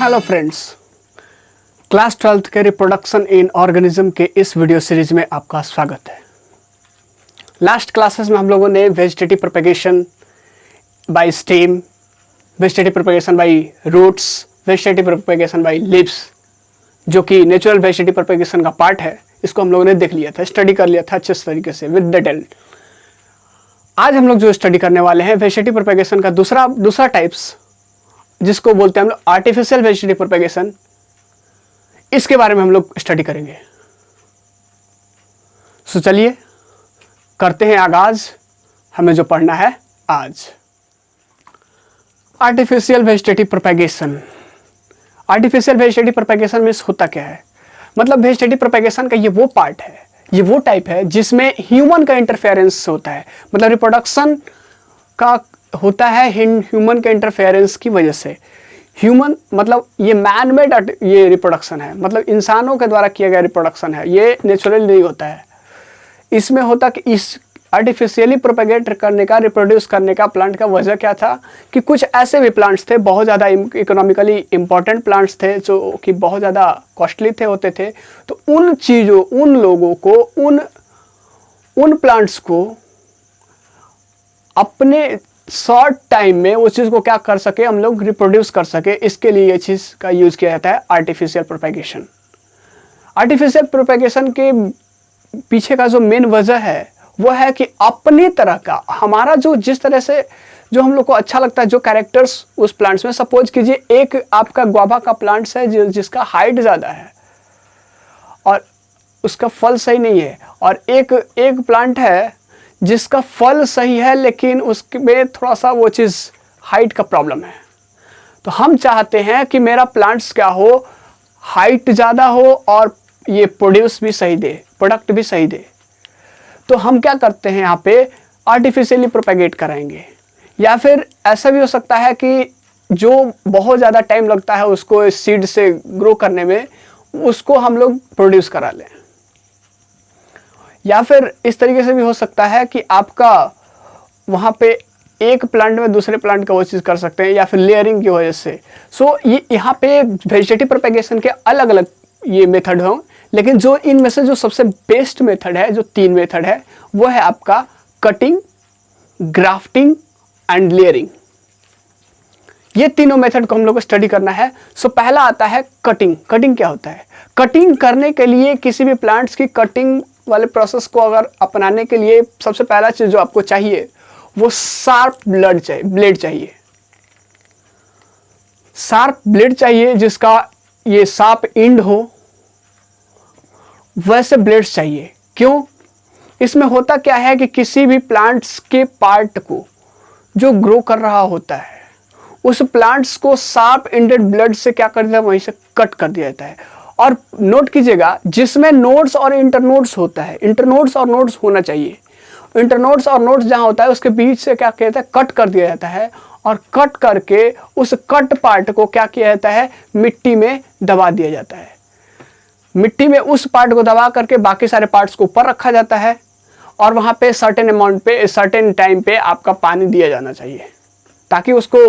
Hello friends, class 12th के reproduction in organism के इस वीडियो सीरीज में आपका स्वागत है। लास्ट क्लासेस में हम लोगों ने vegetative propagation by stem, vegetative propagation by roots, vegetative propagation by leaves, जो कि नेचुरल वेजिटेटिव प्रोपेगेशन का पार्ट है, इसको हम लोगों ने देख लिया था, स्टडी कर लिया था अच्छे तरीके से विद डिटेल। आज हम लोग जो स्टडी करने वाले हैं वेजिटेटिव प्रोपेगेशन का दूसरा टाइप्स, जिसको बोलते हैं हम लोग आर्टिफिशियल वेजिटेटिव प्रोपेगेशन, इसके बारे में हम लोग स्टडी करेंगे। सो चलिए करते हैं आगाज हमें जो पढ़ना है आज। Artificial vegetative propagation. Artificial vegetative propagation में होता क्या है? मतलब वेजिटेटिव प्रोपेगेशन का ये वो पार्ट है, ये वो टाइप है जिसमें ह्यूमन का इंटरफेरेंस होता है। मतलब रिप्रोडक्शन का होता है ह्यूमन के इंटरफेरेंस की वजह से। ह्यूमन मतलब ये मैन मेड ये रिप्रोडक्शन है, मतलब इंसानों के द्वारा किया गया रिप्रोडक्शन है, ये नेचुरल नहीं होता है। इसमें होता कि इस आर्टिफिशियली प्रोपेगेट करने का, रिप्रोड्यूस करने का प्लांट का वजह क्या था कि कुछ ऐसे भी प्लांट्स थे, बहुत ज़्यादा इकोनॉमिकली इम्पॉर्टेंट प्लांट्स थे जो कि बहुत ज़्यादा कॉस्टली होते थे। तो उन चीज़ों, उन लोगों को, उन प्लांट्स को अपने शॉर्ट टाइम में उस चीज़ को क्या कर सके, हम लोग रिप्रोड्यूस कर सके, इसके लिए ये चीज़ का यूज़ किया जाता है आर्टिफिशियल प्रोपेगेशन। आर्टिफिशियल प्रोपेगेशन के पीछे का जो मेन वजह है वो है कि अपनी तरह का हमारा जो जिस तरह से जो हम लोग को अच्छा लगता है, जो कैरेक्टर्स उस प्लांट्स में, सपोज कीजिए एक आपका गुआवा का प्लांट्स है जिसका हाइट ज़्यादा है और उसका फल सही नहीं है, और एक प्लांट है जिसका फल सही है लेकिन उसमें थोड़ा सा वो चीज़ हाइट का प्रॉब्लम है। तो हम चाहते हैं कि मेरा प्लांट्स क्या हो, हाइट ज़्यादा हो और ये प्रोड्यूस भी सही दे, प्रोडक्ट भी सही दे। तो हम क्या करते हैं, यहाँ पे आर्टिफिशियली प्रोपेगेट कराएंगे। या फिर ऐसा भी हो सकता है कि जो बहुत ज़्यादा टाइम लगता है उसको सीड से ग्रो करने में, उसको हम लोग प्रोड्यूस करा लें। या फिर इस तरीके से भी हो सकता है कि आपका वहाँ पे एक प्लांट में दूसरे प्लांट का वो चीज़ कर सकते हैं, या फिर लेयरिंग की वजह से। सो ये यहाँ पे वेजिटेटिव प्रोपेगेशन के अलग अलग ये मेथड हों, लेकिन जो इनमें से जो सबसे बेस्ट मेथड है, जो 3 मेथड है, वो है आपका कटिंग, ग्राफ्टिंग एंड लेयरिंग। ये तीनों मेथड को हम लोग को स्टडी करना है। सो पहला आता है कटिंग। कटिंग क्या होता है? कटिंग करने के लिए, किसी भी प्लांट्स की कटिंग वाले प्रोसेस को अगर अपनाने के लिए सबसे पहला चीज जो आपको चाहिए वो शार्प ब्लेड चाहिए। शार्प ब्लेड चाहिए जिसका ये शार्प एंड हो, वैसे ब्लेड्स चाहिए। क्यों? इसमें होता क्या है कि किसी भी प्लांट्स के पार्ट को जो ग्रो कर रहा होता है, उस प्लांट्स को शार्प एंडेड ब्लेड से क्या कर दिया, वहीं से कट कर दिया जाता है। और नोट कीजिएगा, जिसमें नोड्स और इंटरनोड्स होता है, इंटरनोड्स और नोड्स होना चाहिए। इंटरनोड्स और नोड्स जहां होता है उसके बीच से क्या किया जाता है, कट कर दिया जाता है, और कट करके उस कट पार्ट को क्या किया जाता है, मिट्टी में दबा दिया जाता है। मिट्टी में उस पार्ट को दबा करके बाकी सारे पार्ट्स को ऊपर रखा जाता है, और वहां पे सर्टेन अमाउंट पे, सर्टेन टाइम पे आपका पानी दिया जाना चाहिए ताकि उसको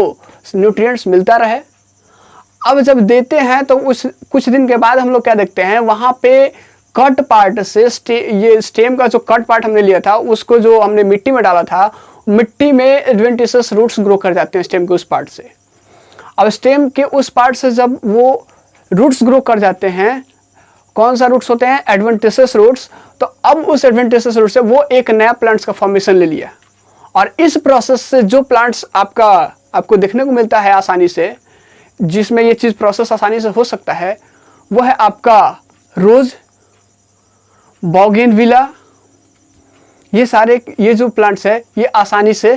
न्यूट्रिएंट्स मिलता रहे। अब जब देते हैं तो उस कुछ दिन के बाद हम लोग क्या देखते हैं, वहां पे कट पार्ट से ये स्टेम का जो कट पार्ट हमने लिया था, उसको जो हमने मिट्टी में डाला था, मिट्टी में एडवेंटिशियस रूट्स ग्रो कर जाते हैं स्टेम के उस पार्ट से। अब स्टेम के उस पार्ट से जब वो रूट्स ग्रो कर जाते हैं, कौन सा रूट्स होते हैं, एडवेंटिशियस रूट्स। तो अब उस एडवेंटिशियस रूट से वो एक नया प्लांट्स का फॉर्मेशन ले लिया, और इस प्रोसेस से जो प्लांट्स आपको देखने को मिलता है आसानी से, जिसमें ये चीज़ प्रोसेस आसानी से हो सकता है, वो है आपका रोज, बोगेनविला। ये जो प्लांट्स है, ये आसानी से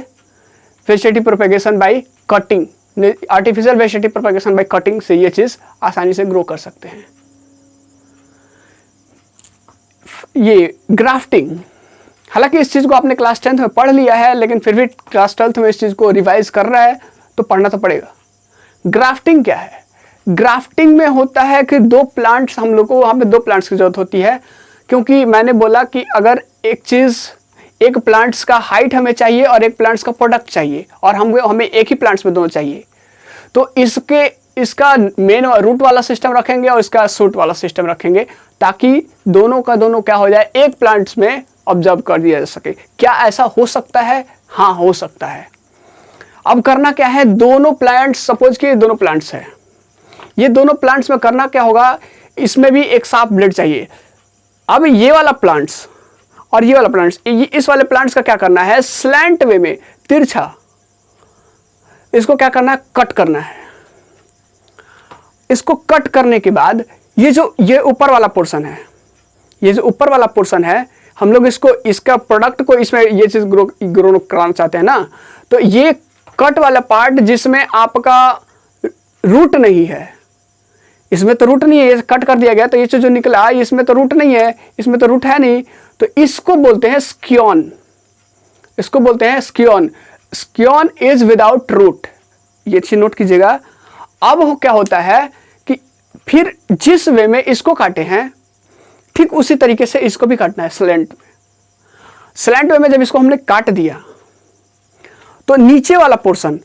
vegetative propagation by cutting, artificial vegetative propagation by cutting से ये चीज़ आसानी से ग्रो कर सकते हैं। ये ग्राफ्टिंग, हालांकि इस चीज़ को आपने क्लास 10th में पढ़ लिया है, लेकिन फिर भी क्लास 12th में इस चीज़ को रिवाइज कर रहा है तो पढ़ना तो पड़ेगा। ग्राफ्टिंग क्या है? ग्राफ्टिंग में होता है कि दो प्लांट्स, हम लोग को वहाँ पे 2 प्लांट्स की जरूरत होती है, क्योंकि मैंने बोला कि अगर एक प्लांट्स का हाइट हमें चाहिए और एक प्लांट्स का प्रोडक्ट चाहिए, और हमें एक ही प्लांट्स में दोनों चाहिए। तो इसके इसका मेन रूट वाला सिस्टम रखेंगे और इसका शूट वाला सिस्टम रखेंगे, ताकि दोनों का दोनों क्या हो जाए, एक प्लांट्स में ऑब्जर्व कर दिया जा सके। क्या ऐसा हो सकता है? हाँ, हो सकता है। अब करना क्या है, दोनों प्लांट्स, सपोज कि दोनों प्लांट्स है, ये दोनों प्लांट्स में करना क्या होगा, इसमें भी एक साफ ब्लेड चाहिए। अब ये वाला प्लांट्स और ये वाला प्लांट्स, इस वाले प्लांट्स का क्या करना है, स्लैंट वे में, तिरछा, इसको क्या करना है, कट करना है। इसको कट करने के बाद ये ऊपर वाला पोर्शन है, ये जो ऊपर वाला पोर्शन है, हम लोग इसको, इसका प्रोडक्ट को इसमें ये चीज ग्रो कराना चाहते हैं ना, तो ये कट वाला पार्ट जिसमें आपका रूट नहीं है, इसमें तो रूट नहीं है, ये कट कर दिया गया, तो ये जो निकला इसमें तो रूट नहीं है, इसमें तो रूट है नहीं, तो इसको बोलते हैं स्कियोन, इसको बोलते हैं स्कियोन। स्कियोन इज विदाउट रूट, ये चीज नोट कीजिएगा। अब क्या होता है कि फिर जिस वे में इसको काटे हैं, ठीक उसी तरीके से इसको भी काटना है स्लैंट में। स्लैंट वे में जब इसको हमने काट दिया, तो नीचे वाला पोर्शन,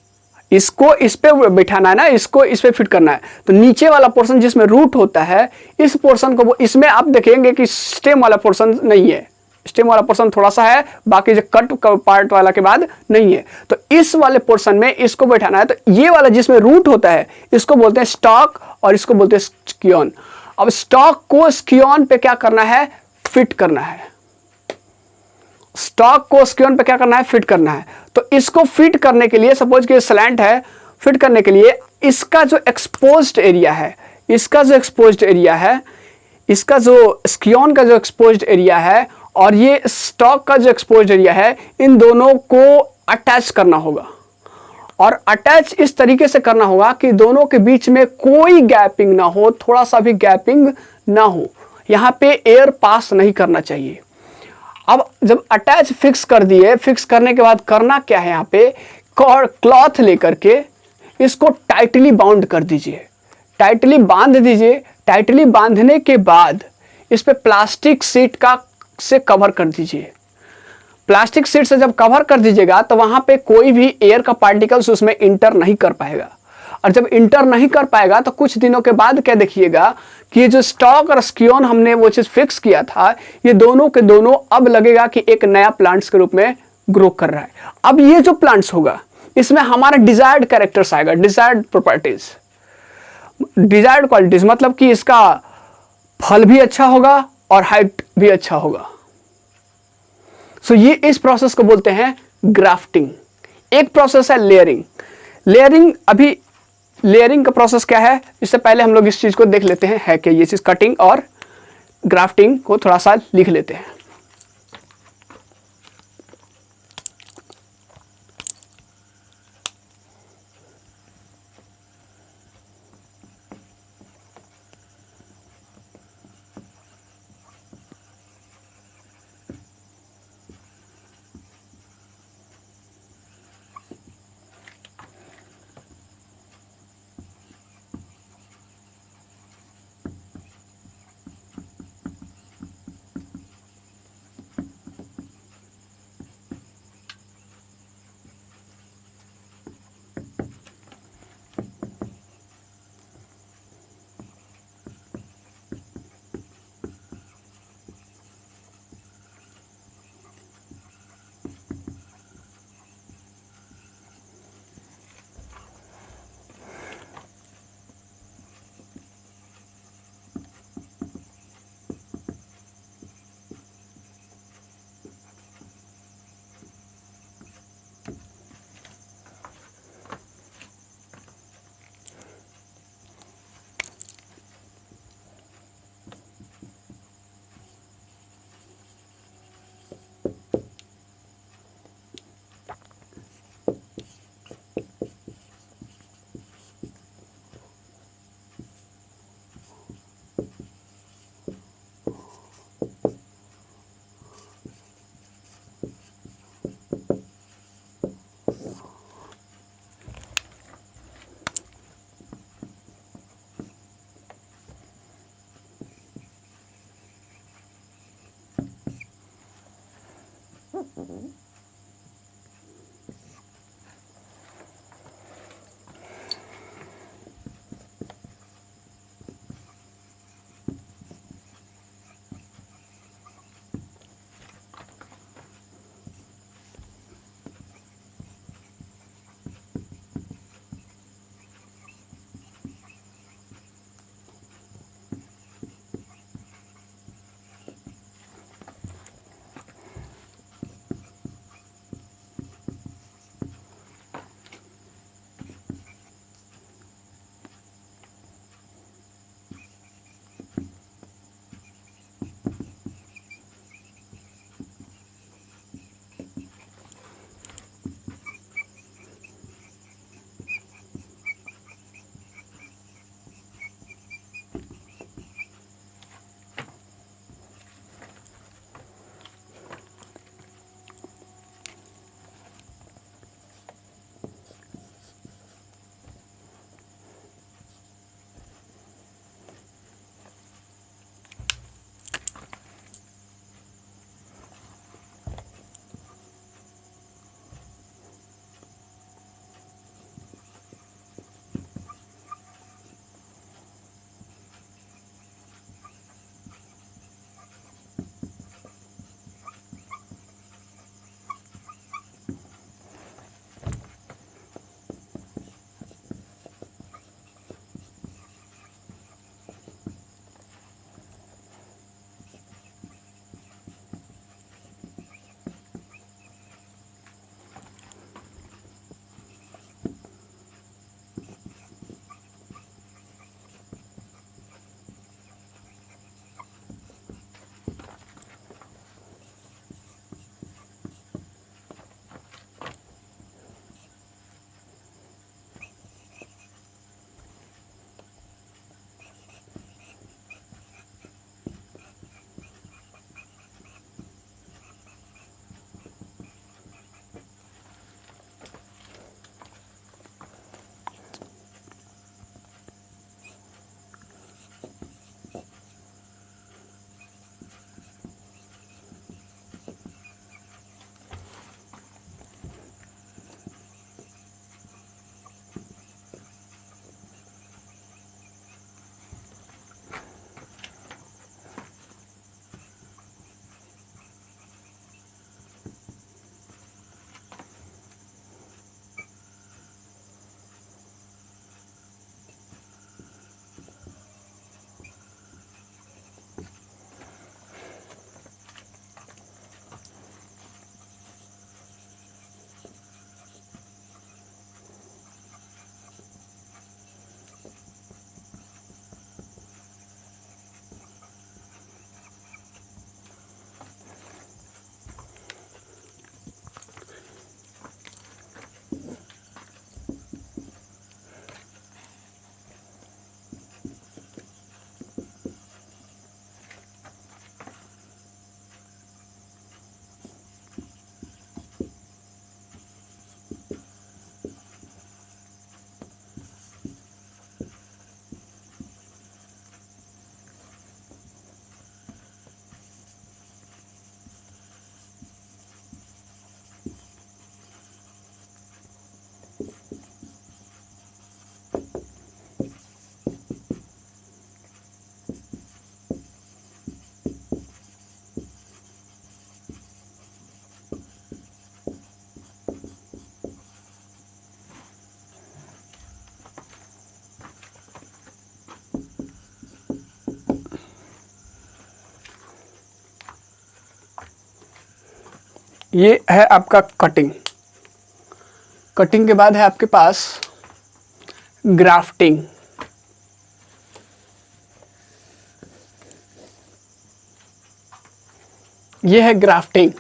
इसको इस पे बिठाना है ना, इसको इस पे फिट करना है, तो नीचे वाला पोर्शन जिसमें रूट होता है, इस पोर्शन को, इसमें आप देखेंगे कि स्टेम वाला पोर्शन नहीं है, स्टेम वाला पोर्शन थोड़ा सा है, बाकी जो कट पार्ट वाला के बाद नहीं है, तो इस वाले पोर्शन में इसको बैठाना है। तो ये वाला जिसमें रूट होता है, इसको बोलते हैं स्टॉक और इसको बोलते हैं स्कियोन। अब स्टॉक को स्कियोन पे क्या करना है, फिट करना है। स्टॉक को स्कियोन पे क्या करना है, फिट करना है। तो इसको फिट करने के लिए, सपोज कि स्लैंट है, फिट करने के लिए इसका जो एक्सपोज्ड एरिया है, इसका जो एक्सपोज्ड एरिया है, इसका जो स्कियोन का जो एक्सपोज्ड एरिया है और ये स्टॉक का जो एक्सपोज्ड एरिया है, इन दोनों को अटैच करना होगा। और अटैच इस तरीके से करना होगा कि दोनों के बीच में कोई गैपिंग ना हो, थोड़ा सा भी गैपिंग ना हो, यहाँ पे एयर पास नहीं करना चाहिए। अब जब अटैच फिक्स कर दिए, फिक्स करने के बाद करना क्या है, यहाँ पे क्लॉथ लेकर के इसको टाइटली बाउंड कर दीजिए, टाइटली बांध दीजिए। टाइटली बांधने के बाद इस पे प्लास्टिक शीट का से कवर कर दीजिए। प्लास्टिक शीट से जब कवर कर दीजिएगा तो वहां पे कोई भी एयर का पार्टिकल्स उसमें इंटर नहीं कर पाएगा, और जब इंटर नहीं कर पाएगा तो कुछ दिनों के बाद क्या देखिएगा कि ये जो स्टॉक और स्कियोन हमने वो चीज फिक्स किया था, ये दोनों के दोनों अब लगेगा कि एक नया प्लांट्स के रूप में ग्रो कर रहा है। अब ये जो प्लांट्स होगा, इसमें हमारा डिजायर्ड कैरेक्टर्स आएगा, डिजायर्ड प्रॉपर्टीज, डिजायर्ड क्वालिटीज, मतलब कि इसका फल भी अच्छा होगा और हाइट भी अच्छा होगा। सो ये इस प्रोसेस को बोलते हैं ग्राफ्टिंग। एक प्रोसेस है लेयरिंग। लेयरिंग, अभी लेयरिंग का प्रोसेस क्या है, इससे पहले हम लोग इस चीज को देख लेते हैं है कि ये चीज कटिंग और ग्राफ्टिंग को थोड़ा सा लिख लेते हैं। ये है आपका कटिंग। कटिंग के बाद है आपके पास ग्राफ्टिंग। ये है ग्राफ्टिंग।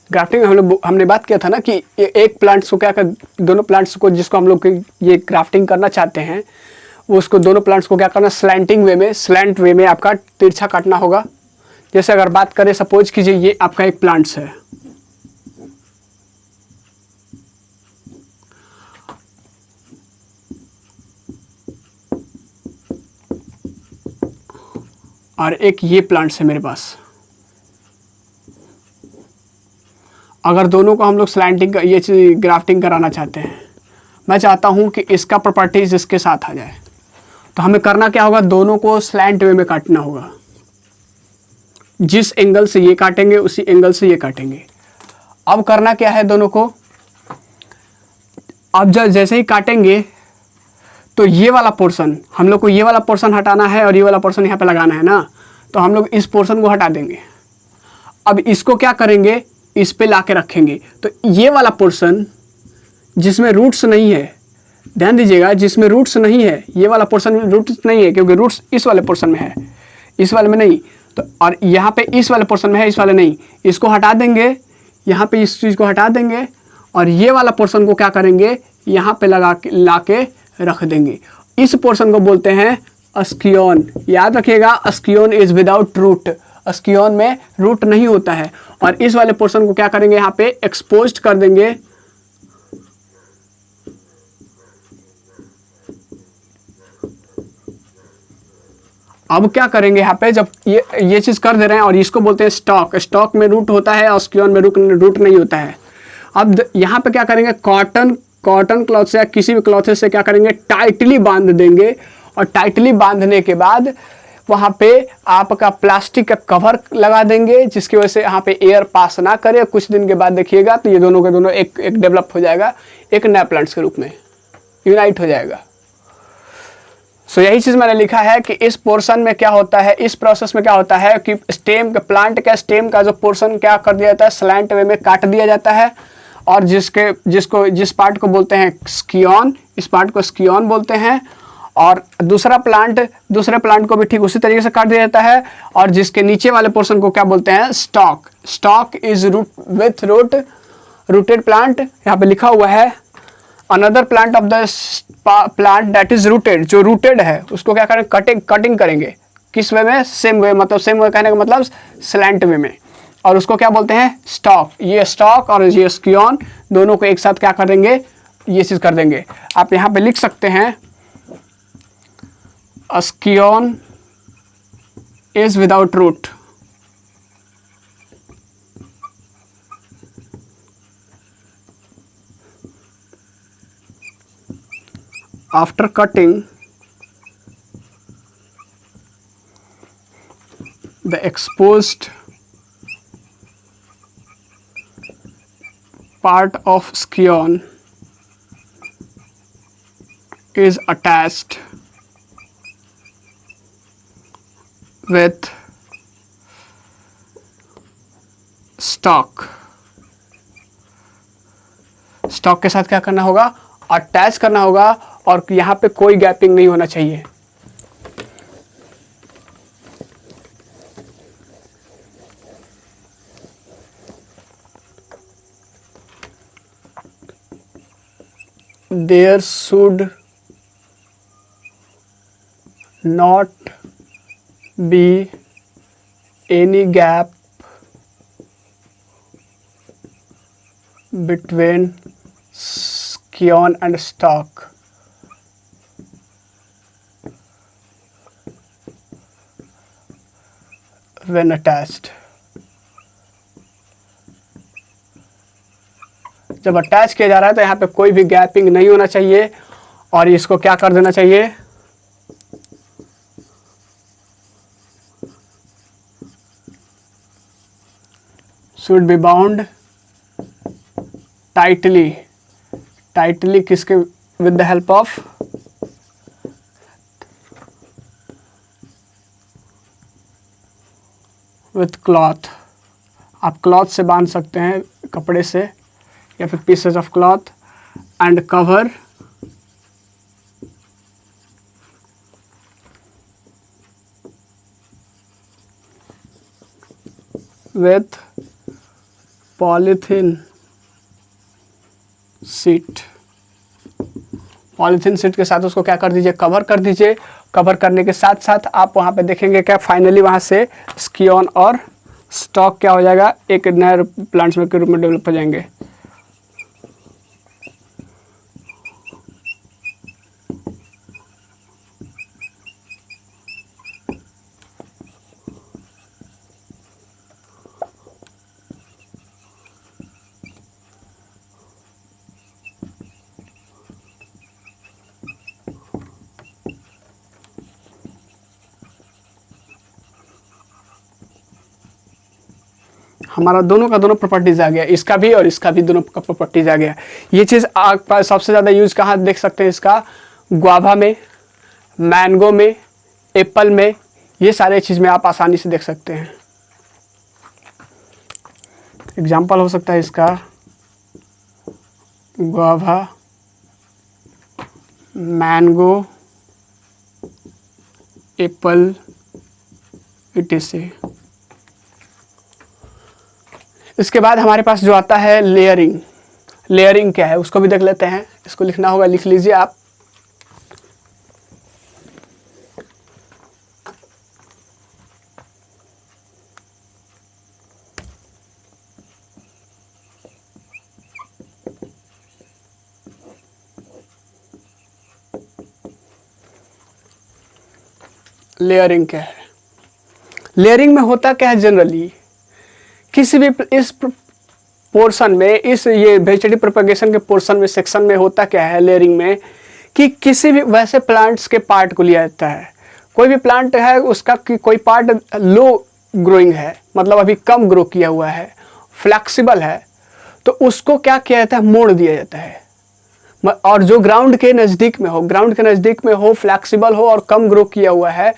ग्राफ्टिंग हमने बात किया था ना कि एक प्लांट्स को क्या कर, दोनों प्लांट्स को जिसको हम लोग ये ग्राफ्टिंग करना चाहते हैं वो उसको दोनों प्लांट्स को क्या करना, स्लैंटिंग वे में, स्लैंट वे में आपका तिरछा काटना होगा। जैसे अगर बात करें, सपोज कीजिए ये आपका एक प्लांट्स है, और एक ये प्लांट्स है मेरे पास। अगर दोनों को हम लोग स्लैंटिंग का ये चीज ग्राफ्टिंग कराना चाहते हैं, मैं चाहता हूं कि इसका प्रॉपर्टीज इसके साथ आ जाए, तो हमें करना क्या होगा, दोनों को स्लैंट वे में काटना होगा। जिस एंगल से ये काटेंगे उसी एंगल से ये काटेंगे। अब करना क्या है दोनों को, अब जब जैसे ही काटेंगे तो ये वाला पोर्शन हम लोग को, ये वाला पोर्शन हटाना है और ये वाला पोर्शन यहाँ पे लगाना है ना, तो हम लोग इस पोर्शन को हटा देंगे। अब इसको क्या करेंगे, इस पे लाके रखेंगे। तो ये वाला पोर्शन जिसमें रूट्स नहीं है, ध्यान दीजिएगा, जिसमें रूट्स नहीं है, ये वाला पोर्शन में रूट्स नहीं है क्योंकि रूट्स इस वाले पोर्शन में है, इस वाले में नहीं। तो और यहाँ पे इस वाले पोर्शन में है, इस वाले नहीं। इसको हटा देंगे, यहाँ पे इस चीज़ को हटा देंगे और ये वाला पोर्शन को क्या करेंगे, यहाँ पे लगा के ला के रख देंगे। इस पोर्शन को बोलते हैं अस्कियोन। याद रखिएगा, अस्कियोन इज विदाउट रूट। अस्कियोन में रूट नहीं होता है। और इस वाले पोर्शन को क्या करेंगे, यहाँ पे एक्सपोज्ड कर देंगे। अब क्या करेंगे, यहाँ पे जब ये चीज कर दे रहे हैं और इसको बोलते हैं स्टॉक। स्टॉक में रूट होता है, अस्कियोन में रूट नहीं होता है। अब यहाँ पे क्या करेंगे, कॉटन क्लॉथ से या किसी भी क्लॉथ से क्या करेंगे, टाइटली बांध देंगे। और टाइटली बांधने के बाद वहाँ पे आपका प्लास्टिक का कवर लगा देंगे, जिसकी वजह से यहाँ पे एयर पास ना करे। कुछ दिन के बाद देखिएगा तो ये दोनों के दोनों एक डेवलप हो जाएगा, एक नया प्लांट्स के रूप में यूनाइट हो जाएगा। सो यही चीज़ मैंने लिखा है कि इस पोर्शन में क्या होता है, इस प्रोसेस में क्या होता है कि स्टेम का, प्लांट का स्टेम का जो पोर्शन क्या कर दिया जाता है, स्लैंट वे में काट दिया जाता है। और जिस पार्ट को बोलते हैं स्कियोन, इस पार्ट को स्कियोन बोलते हैं। और दूसरे प्लांट को भी ठीक उसी तरीके से काट दिया जाता है। और जिसके नीचे वाले पोर्शन को क्या बोलते हैं, stock. Stock is root with root, rooted plant. यहाँ पे लिखा हुआ है another plant of the plant that is rooted, जो रूटेड है उसको क्या करें, कटिंग करेंगे। किस वे में, सेम वे, मतलब सेम वे कहने का मतलब स्लैंट वे में। और उसको क्या बोलते हैं, स्टॉक। ये स्टॉक और ये स्कियोन दोनों को एक साथ क्या कर देंगे, ये चीज कर देंगे। आप यहाँ पे लिख सकते हैं अस्कियोन is without root. After cutting, the exposed part of scion is attached with stalk. Stock के साथ क्या करना होगा, अटैच करना होगा। और यहाँ पे कोई गैपिंग नहीं होना चाहिए। There should not be any gap between scion and stalk. When attached, जब अटैच किया जा रहा है तो यहाँ पे कोई भी गैपिंग नहीं होना चाहिए। और इसको क्या कर देना चाहिए, should be bound tightly, किसके, with the help of with cloth. आप क्लॉथ से बांध सकते हैं, कपड़े से या फिर pieces of cloth and cover with polythene sheet. Polythene sheet के साथ उसको क्या कर दीजिए, कवर कर दीजिए। कवर करने के साथ साथ आप वहाँ पे देखेंगे क्या फाइनली वहाँ से स्कियोन और स्टॉक क्या हो जाएगा, एक नए प्लांट्स में के रूप में डेवलप हो जाएंगे। हमारा दोनों का दोनों प्रॉपर्टीज आ गया, इसका भी और इसका भी दोनों का प्रॉपर्टीज आ गया। ये चीज़ आप सबसे ज़्यादा यूज कहाँ देख सकते हैं इसका, गुआवा में, मैंगो में, एप्पल में, ये सारे चीज़ में आप आसानी से देख सकते हैं। एग्जाम्पल हो सकता है इसका गुआवा, मैंगो, एप्पल, इटीसी। इसके बाद हमारे पास जो आता है लेयरिंग। लेयरिंग क्या है उसको भी देख लेते हैं। इसको लिखना होगा, लिख लीजिए आप। लेयरिंग क्या है? लेयरिंग में होता क्या है, जनरली किसी भी इस पोर्शन में, इस ये वेजिटेटिव प्रोपेगेशन के पोर्शन में, सेक्शन में होता क्या है लेयरिंग में, कि किसी भी वैसे प्लांट्स के पार्ट को लिया जाता है। कोई भी प्लांट है उसका कोई पार्ट लो ग्रोइंग है, मतलब अभी कम ग्रो किया हुआ है, फ्लेक्सिबल है, तो उसको क्या किया जाता है, मोड़ दिया जाता है। और जो ग्राउंड के नज़दीक में हो, ग्राउंड के नज़दीक में हो, फ्लेक्सिबल हो और कम ग्रो किया हुआ है,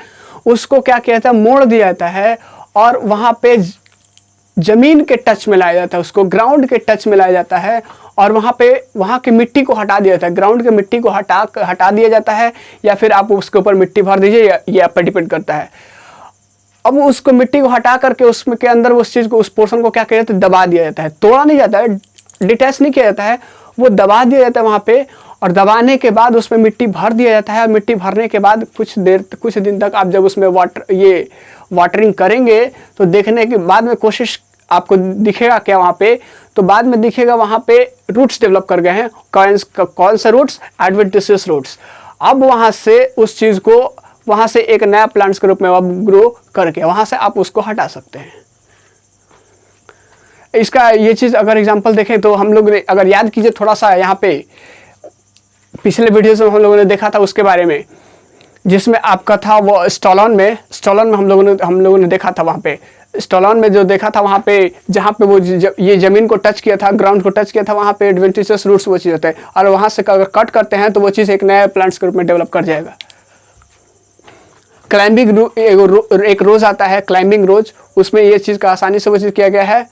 उसको क्या किया जाता है, मोड़ दिया जाता है और वहाँ पे जमीन के टच में लाया जाता है, उसको ग्राउंड के टच में लाया जाता है और वहाँ पे वहाँ की मिट्टी को हटा दिया जाता है, ग्राउंड के मिट्टी को हटा दिया जाता है, या फिर आप उसके ऊपर मिट्टी भर दीजिए, ये आप पर डिपेंड करता है। अब उसको मिट्टी को हटा करके उसमें के अंदर उस चीज़ को, उस पोर्शन को क्या किया जाता है, दबा दिया जाता है। तोड़ा नहीं जाता है, डिटैच नहीं किया जाता है, वो दबा दिया जाता है वहाँ पे। और दबाने के बाद उसमें मिट्टी भर दिया जाता है और मिट्टी भरने के बाद कुछ दिन तक आप जब उसमें वाटरिंग करेंगे तो देखने के बाद में कोशिश आपको दिखेगा क्या वहाँ पे, तो बाद में दिखेगा वहाँ पे रूट्स डेवलप कर गए हैं। कौन से रूट्स, एडवेंटिशियस रूट्स। अब वहाँ से उस चीज़ को, वहाँ से एक नया प्लांट्स के रूप में अब ग्रो करके वहाँ से आप उसको हटा सकते हैं। इसका ये चीज़ अगर एग्जांपल देखें तो हम लोग ने अगर याद कीजिए थोड़ा सा, यहाँ पे पिछले वीडियोस में हम लोगों ने देखा था उसके बारे में, जिसमें आपका था वो स्टॉलन में हम लोगों ने देखा था। वहाँ पे स्टॉलन में जो देखा था, वहाँ पे जहाँ पे वो ये ज़मीन को टच किया था, ग्राउंड को टच किया था, वहाँ पे एडवेंटिशियस रूट्स वो चीज़ होते हैं और वहाँ से अगर कट करते हैं तो वो चीज़ एक नया प्लांट्स के रूप में डेवलप कर जाएगा। क्लाइंबिंग एक रोज आता है, क्लाइंबिंग रोज, उसमें ये चीज़ का आसानी से वो चीज़ किया गया है।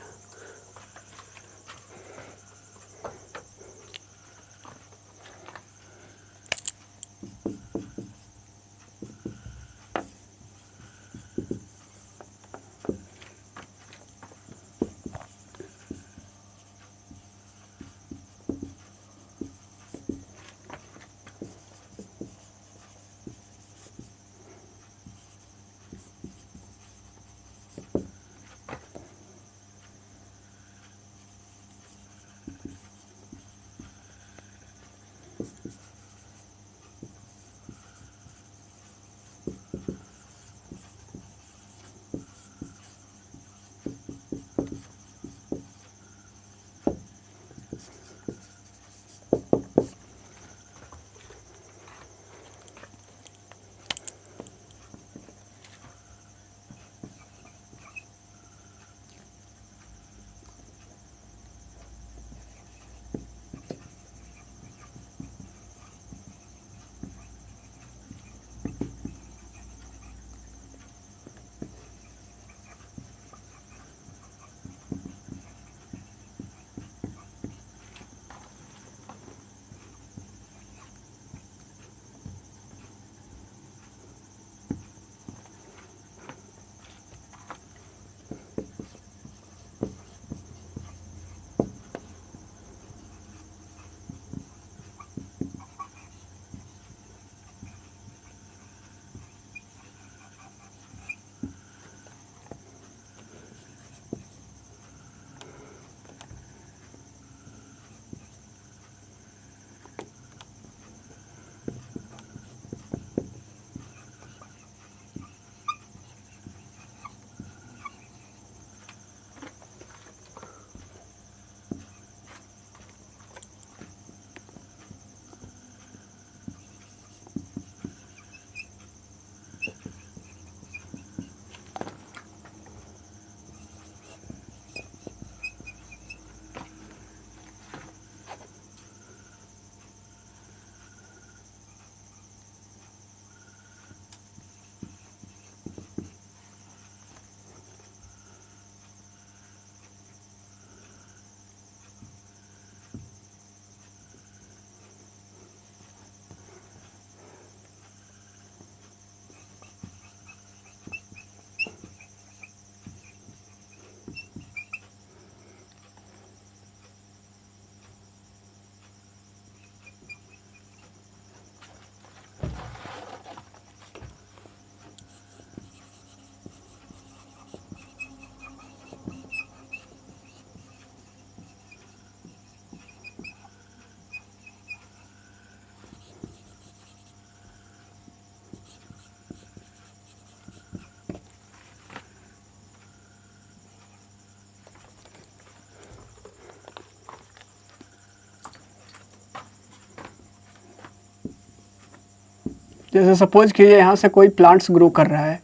जैसे सपोज कीजिए यहाँ से कोई प्लांट्स ग्रो कर रहा है,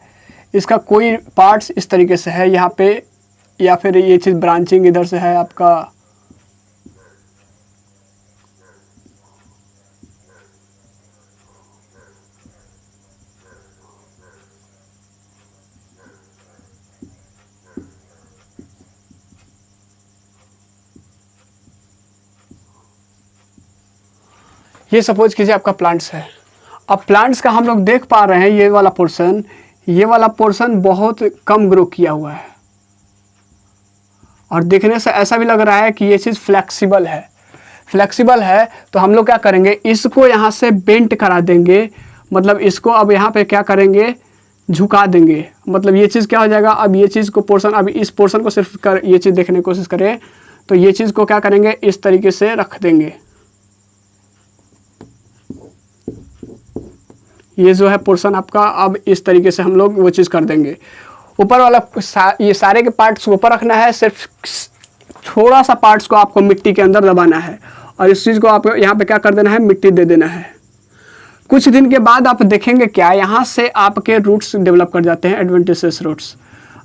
इसका कोई पार्ट्स इस तरीके से है यहाँ पे, या फिर ये चीज़ ब्रांचिंग इधर से है आपका, ये सपोज कीजिए आपका प्लांट्स है। अब प्लांट्स का हम लोग देख पा रहे हैं ये वाला पोर्शन बहुत कम ग्रो किया हुआ है, और देखने से ऐसा भी लग रहा है कि ये चीज़ फ्लेक्सिबल है। तो हम लोग क्या करेंगे, इसको यहाँ से बेंट करा देंगे, मतलब इसको अब यहाँ पे क्या करेंगे, झुका देंगे। मतलब ये चीज़ क्या हो जाएगा, अब ये चीज़ को पोर्शन, अब इस पोर्शन को सिर्फ ये चीज़ देखने की कोशिश करें, तो ये चीज़ को क्या करेंगे, इस तरीके से रख देंगे। ये जो है पोर्शन आपका, अब इस तरीके से हम लोग वो चीज़ कर देंगे। ऊपर वाला ये सारे के पार्ट्स ऊपर रखना है, सिर्फ थोड़ा सा पार्ट्स को आपको मिट्टी के अंदर दबाना है, और इस चीज़ को आप यहाँ पे क्या कर देना है, मिट्टी दे देना है। कुछ दिन के बाद आप देखेंगे क्या, यहाँ से आपके रूट्स डेवलप कर जाते हैं, एडवेंटिशियस रूट्स।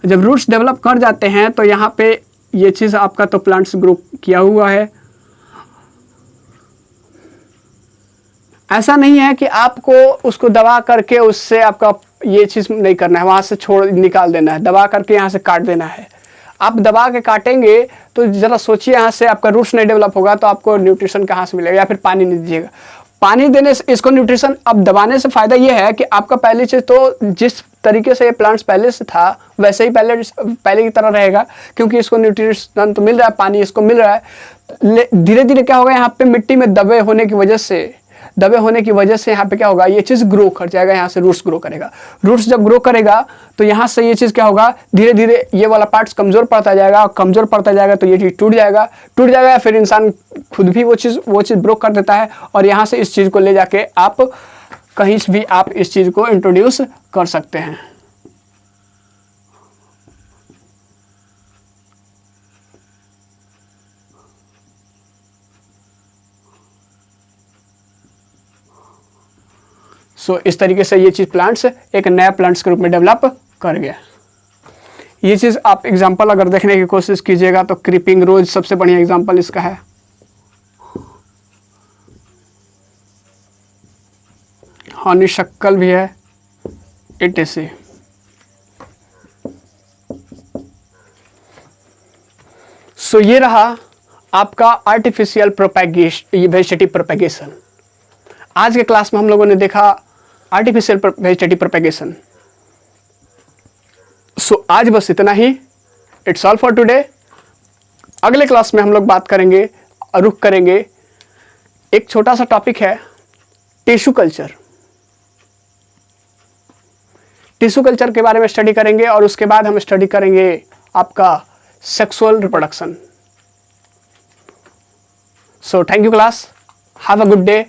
जब रूट्स डेवलप कर जाते हैं तो यहाँ पे ये चीज़ आपका तो प्लांट्स ग्रो किया हुआ है। ऐसा नहीं है कि आपको उसको दबा करके उससे आपका ये चीज़ नहीं करना है, वहाँ से निकाल देना है, दबा करके यहाँ से काट देना है। आप दबा के काटेंगे तो ज़रा सोचिए, यहाँ से आपका रूट्स नहीं डेवलप होगा तो आपको न्यूट्रिशन कहाँ से मिलेगा, या फिर पानी नहीं दीजिएगा। पानी देने से इसको न्यूट्रिशन, अब दबाने से फ़ायदा ये है कि आपका पहली चीज़ तो जिस तरीके से ये प्लांट्स पहले से था वैसे ही पहले की तरह रहेगा, क्योंकि इसको न्यूट्रिशन तो मिल रहा है, पानी इसको मिल रहा है। धीरे धीरे क्या होगा, यहाँ पे मिट्टी में दबे होने की वजह से यहाँ पे क्या होगा, ये चीज़ ग्रो कर जाएगा, यहाँ से रूट्स ग्रो करेगा। रूट्स जब ग्रो करेगा तो यहाँ से ये चीज़ क्या होगा, धीरे धीरे ये वाला पार्ट्स कमज़ोर पड़ता जाएगा, तो ये चीज़ टूट जाएगा, फिर इंसान खुद भी वो चीज़ ब्रोक कर देता है, और यहाँ से इस चीज़ को ले जाके आप कहीं भी आप इस चीज़ को इंट्रोड्यूस कर सकते हैं। इस तरीके से ये चीज़ प्लांट्स एक नया प्लांट्स के रूप में डेवलप कर गया। ये चीज़ आप एग्जांपल अगर देखने की कोशिश कीजिएगा तो क्रीपिंग रोज सबसे बढ़िया एग्जांपल इसका है। हनीशक्कल भी है, etc। ये रहा आपका आर्टिफिशियल वेजिटेटिव प्रोपेगेशन। आज के क्लास में हम लोगों ने देखा आर्टिफिशियल वेजिटेटिव प्रोपेगेशन। आज बस इतना ही। It's all for today. अगले क्लास में हम लोग बात करेंगे, रुख करेंगे, एक छोटा सा टॉपिक है टिश्यू कल्चर। टिश्यू कल्चर के बारे में स्टडी करेंगे, और उसके बाद हम स्टडी करेंगे आपका sexual reproduction. Thank you class, have a good day.